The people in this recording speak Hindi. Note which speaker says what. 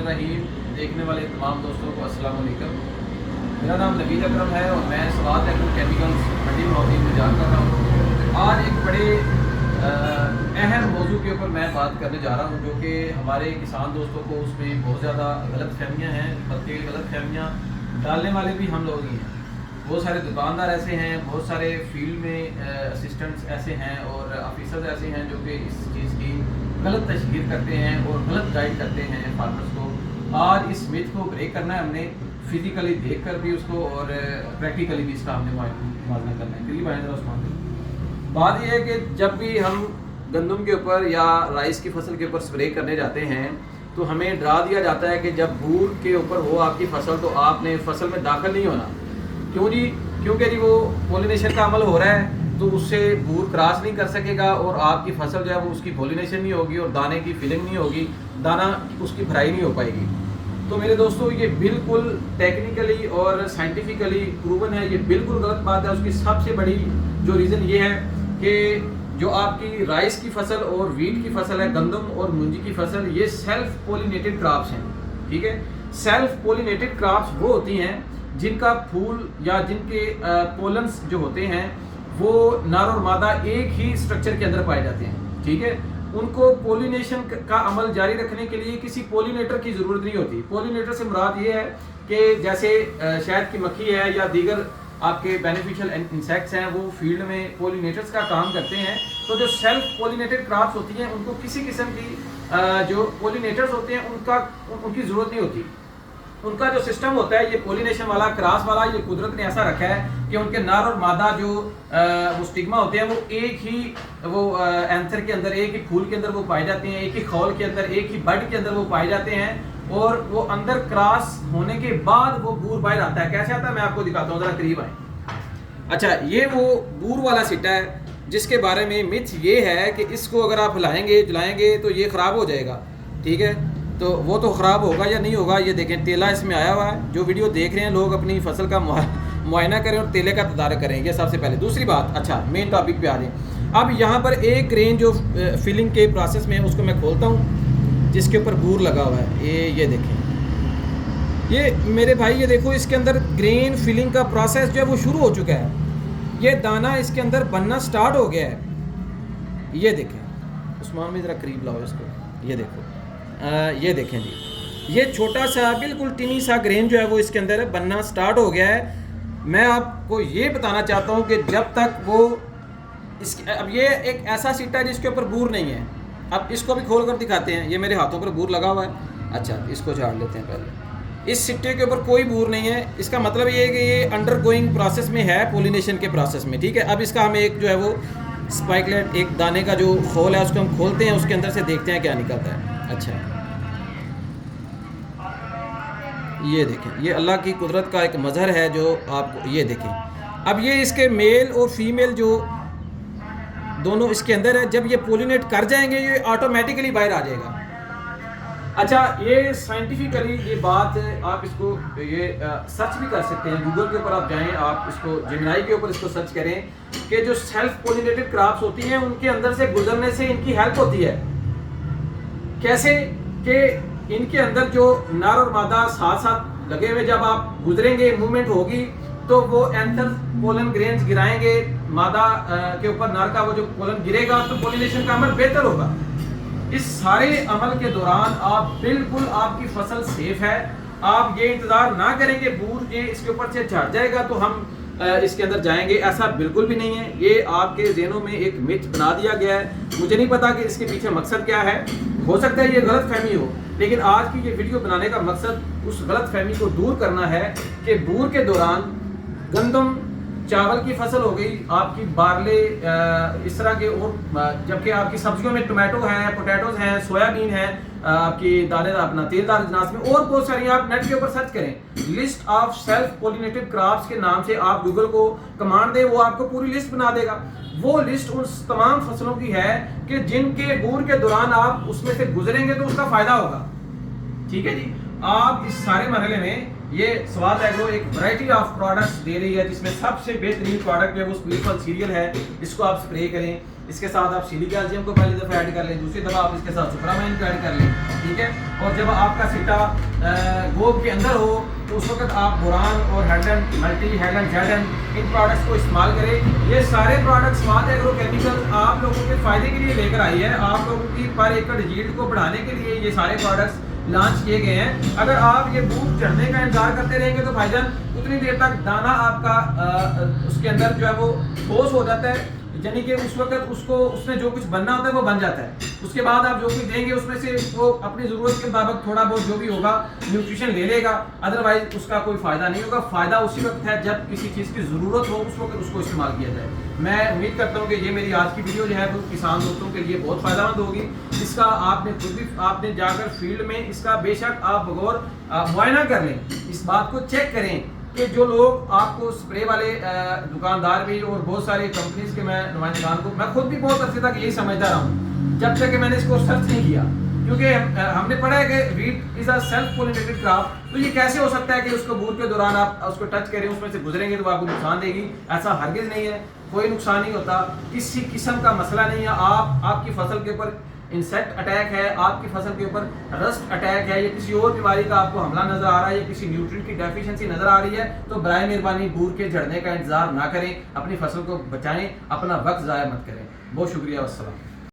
Speaker 1: रहीम। देखने वाले तमाम दोस्तों को अस्सलाम वालेकुम। मेरा नाम नवीद अकरम है और मैं स्वाद एग्रो केमिकल्स मंडी मोहती में इंतजार कर रहा हूँ। आज एक बड़े अहम मौजू के ऊपर मैं बात करने जा रहा हूँ, जो कि हमारे किसान दोस्तों को उसमें बहुत ज़्यादा गलत फहमियाँ हैं, बल्कि गलत फहमियाँ डालने वाले भी हम लोग ही हैं। बहुत सारे दुकानदार ऐसे हैं, बहुत सारे फील्ड में असिस्टेंट्स ऐसे हैं और ऑफिसर्स ऐसे हैं जो कि इस चीज़ की गलत तशहीर करते हैं और गलत गाइड करते हैं फार्मर्स को। आज इस मिथ को ब्रेक करना है हमने, फिजिकली देख कर भी उसको और प्रैक्टिकली भी इसका हमने मुआवजा करना है। करीब आए उस्मान। बात यह है कि जब भी हम गंदम के ऊपर या राइस की फसल के ऊपर स्प्रे करने जाते हैं तो हमें डरा दिया जाता है कि जब बूर के ऊपर हो आपकी फसल तो आपने फसल में दाखिल नहीं होना। क्यों जी? क्योंकि जी वो पॉलिनेशन का अमल हो रहा है तो उससे बूर क्रॉस नहीं कर सकेगा और आपकी फसल जो है वो उसकी पॉलिनेशन नहीं होगी और दाने की फिलिंग नहीं होगी, दाना उसकी भराई नहीं हो पाएगी। तो मेरे दोस्तों ये बिल्कुल टेक्निकली और साइंटिफिकली प्रूवन है, ये बिल्कुल गलत बात है। उसकी सबसे बड़ी जो रीज़न ये है कि जो आपकी राइस की फसल और वीट की फसल है, गंदम और मुंजी की फसल, ये सेल्फ पॉलिनेटेड क्रॉप्स हैं। ठीक है, सेल्फ पॉलिनेटेड क्रॉप्स वो होती हैं जिनका फूल या जिनके पोलन्स जो होते हैं वो नर और मादा एक ही स्ट्रक्चर के अंदर पाए जाते हैं। ठीक है, उनको पोलिनेशन का अमल जारी रखने के लिए किसी पोलिनेटर की ज़रूरत नहीं होती। पोलिनेटर से मुराद ये है कि जैसे शहद की मक्खी है या दीगर आपके बेनिफिशियल इंसेक्ट्स हैं, वो फील्ड में पोलिनेटर्स का काम करते हैं। तो जो सेल्फ पोलिनेटेड क्रॉप्स होती हैं उनको किसी किस्म की जो पोलिनेटर्स होते हैं उनकी ज़रूरत नहीं होती। उनका जो सिस्टम होता है ये पोलिनेशन वाला, क्रॉस वाला, ये कुदरत ने ऐसा रखा है कि उनके नर और मादा जो वो स्टिग्मा होते हैं वो एक ही वो एंथर के अंदर, एक ही फूल के अंदर वो पाए जाते हैं, एक ही खौल के अंदर, एक ही बड के अंदर वो पाए जाते हैं और वो अंदर क्रॉस होने के बाद वो बूर बाहर आता है। कैसे आता है मैं आपको दिखाता हूँ, ज़रा करीब आए। अच्छा, ये वो बूर वाला सिट्टा है जिसके बारे में मिथ ये है कि इसको अगर आप हिलाएंगे जलाएंगे तो ये ख़राब हो जाएगा। ठीक है, तो वो तो ख़राब होगा या नहीं होगा ये देखें, तेला इसमें आया हुआ है। जो वीडियो देख रहे हैं लोग अपनी फसल का मुआयना करें और तेले का तदारक करें, ये सबसे पहले। दूसरी बात, अच्छा मेन टॉपिक पे आ जाए। अब यहाँ पर एक ग्रेन जो फिलिंग के प्रोसेस में है उसको मैं खोलता हूँ जिसके ऊपर बूर लगा हुआ है। ये देखें, ये मेरे भाई, ये देखो इसके अंदर ग्रेन फिलिंग का प्रोसेस जो है वो शुरू हो चुका है। ये दाना इसके अंदर बनना स्टार्ट हो गया है। ये देखें उस्मान में, ज़रा करीब लाओ इसको। ये देखो, ये देखें जी, ये छोटा सा बिल्कुल टिनी सा ग्रेन जो है वो इसके अंदर बनना स्टार्ट हो गया है। मैं आपको ये बताना चाहता हूँ कि जब तक वो अब ये एक ऐसा सिट्टा है जिसके ऊपर बूर नहीं है। अब इसको भी खोल कर दिखाते हैं। ये मेरे हाथों पर बूर लगा हुआ है। अच्छा, इसको झाड़ लेते हैं पहले। इस सिट्टे के ऊपर कोई बूर नहीं है। इसका मतलब ये है कि ये अंडर गोइंग प्रोसेस में है, पोलिनेशन के प्रोसेस में। ठीक है, अब इसका हम एक जो है वो स्पाइकलेट, एक दाने का जो खोल है उसको हम खोलते हैं, उसके अंदर से देखते हैं क्या निकलता है। अच्छा, ये देखें, ये अल्लाह की कुदरत का एक मज़हर है जो आपको ये देखें। अब ये इसके मेल और फीमेल जो दोनों इसके अंदर है, जब ये पोलिनेट कर जाएंगे ये ऑटोमेटिकली बाहर आ जाएगा। अच्छा, ये साइंटिफिकली ये बात आप इसको ये सर्च भी कर सकते हैं, गूगल के ऊपर आप जाएं, आप इसको जेमिनी के ऊपर इसको सर्च करें कि जो सेल्फ पोलिनेटेड क्रॉप्स होती हैं उनके अंदर से गुजरने से इनकी हेल्प होती है। कैसे कि इनके अंदर जो नर और मादा साथ साथ लगे हुए, जब आप गुजरेंगे, मूवमेंट होगी तो वो एंथर पोलन ग्रेन्स गिराएंगे मादा के ऊपर, नर का वो जो पोलन गिरेगा तो पोलिनेशन का अमल बेहतर होगा। इस सारे अमल के दौरान आप बिल्कुल, आपकी फसल सेफ है। आप ये इंतज़ार ना करें कि बूर ये इसके ऊपर से झड़ जाएगा तो हम इसके अंदर जाएंगे, ऐसा बिल्कुल भी नहीं है। ये आपके ज़हनों में एक मिथ बना दिया गया है। मुझे नहीं पता कि इसके पीछे मकसद क्या है, हो सकता है ये गलत फहमी हो, लेकिन आज की ये वीडियो बनाने का मकसद उस गलत फहमी को दूर करना है कि बूर के दौरान गंदम, चावल की फसल हो गई, आपकी बारले, इस तरह के, और जबकि आपकी सब्जियों में टोमेटो है, पोटैटोज हैं, सोयाबीन है, आपकी दानेदार अपना तेलदार अजनास में और बहुत सारी, आप नेट के ऊपर सर्च करें list of self pollinated crops के नाम से, आप गूगल को कमांड दें, वो आपको पूरी लिस्ट बना देगा। वो लिस्ट उन तमाम फसलों की है कि जिनके बूर के दौरान आप उसमें से गुजरेंगे तो उसका फायदा होगा। ठीक है जी, आप इस सारे मरहले में ये स्वाद एग्रो एक वैरायटी ऑफ प्रोडक्ट्स दे रही है जिसमें सबसे बेहतरीन प्रोडक्ट है वो स्पीडफल सीरियल है। इसको आप स्प्रे करें, इसके साथ आप सिलिक कैल्शियम को पहली दफ़ा ऐड कर लें, दूसरी दफ़ा आप इसके साथ सुपरामाइन को ऐड कर लें, ठीक है। और जब आपका सीटा गोब के अंदर हो तो उस वक्त आप बोरान और हेडन मल्टी हेडन जेडन इन प्रोडक्ट्स को इस्तेमाल करें। ये सारे प्रोडक्ट्स स्मार्ट एग्रो केमिकल्स आप लोगों के फ़ायदे के लिए लेकर आई है। आप लोगों की पर एकड़ यील्ड को बढ़ाने के लिए ये सारे प्रोडक्ट्स लॉन्च किए गए हैं। अगर आप ये बूट चढ़ने का इंतजार करते रहेंगे तो भाईजान उतनी देर तक दाना आपका उसके अंदर जो है वो ठोस हो जाता है, यानी कि उस वक्त उसको उसमें जो कुछ बनना होता है वो बन जाता है। उसके बाद आप जो कुछ देंगे उसमें से वो अपनी ज़रूरत के मुताबिक थोड़ा बहुत जो भी होगा न्यूट्रिशन ले लेगा, अदरवाइज उसका कोई फ़ायदा नहीं होगा। फ़ायदा उसी वक्त है जब किसी चीज़ की ज़रूरत हो, उस वक्त उसको इस्तेमाल किया जाए। मैं उम्मीद करता हूँ कि ये मेरी आज की वीडियो जो है वो किसान दोस्तों के लिए बहुत फ़ायदेमंद होगी। इसका आपने खुद भी आपने जाकर फील्ड में इसका बेशक आप बगौर मुआयना कर लें, इस बात को चेक करें कि जो लोग आपको स्प्रे वाले दुकानदार भी और बहुत सारे कंपनीज के मैं नुमाइंदगान को, मैं खुद भी बहुत अर्से तक यही समझता रहा हूँ जब तक कि मैंने इसको सर्च नहीं किया, क्योंकि हमने पढ़ा है कि wheat is a self pollinated crop. तो ये कैसे हो सकता है कि उसको बूट के दौरान आप उसको टच करें, उसमें से गुजरेंगे तो आपको नुकसान देगी? ऐसा हरगिज़ नहीं है, कोई नुकसान नहीं होता, किसी किस्म का मसला नहीं है। आपकी फसल के ऊपर इंसेक्ट अटैक है, आपकी फसल के ऊपर रस्ट अटैक है, या किसी और बीमारी का आपको हमला नजर आ रहा है, या किसी न्यूट्रिएंट की डेफिशिएंसी नजर आ रही है, तो बराए मेहरबानी बूर के झड़ने का इंतजार ना करें, अपनी फसल को बचाएं, अपना वक्त ज़ाया मत करें। बहुत शुक्रिया, वस्सलाम।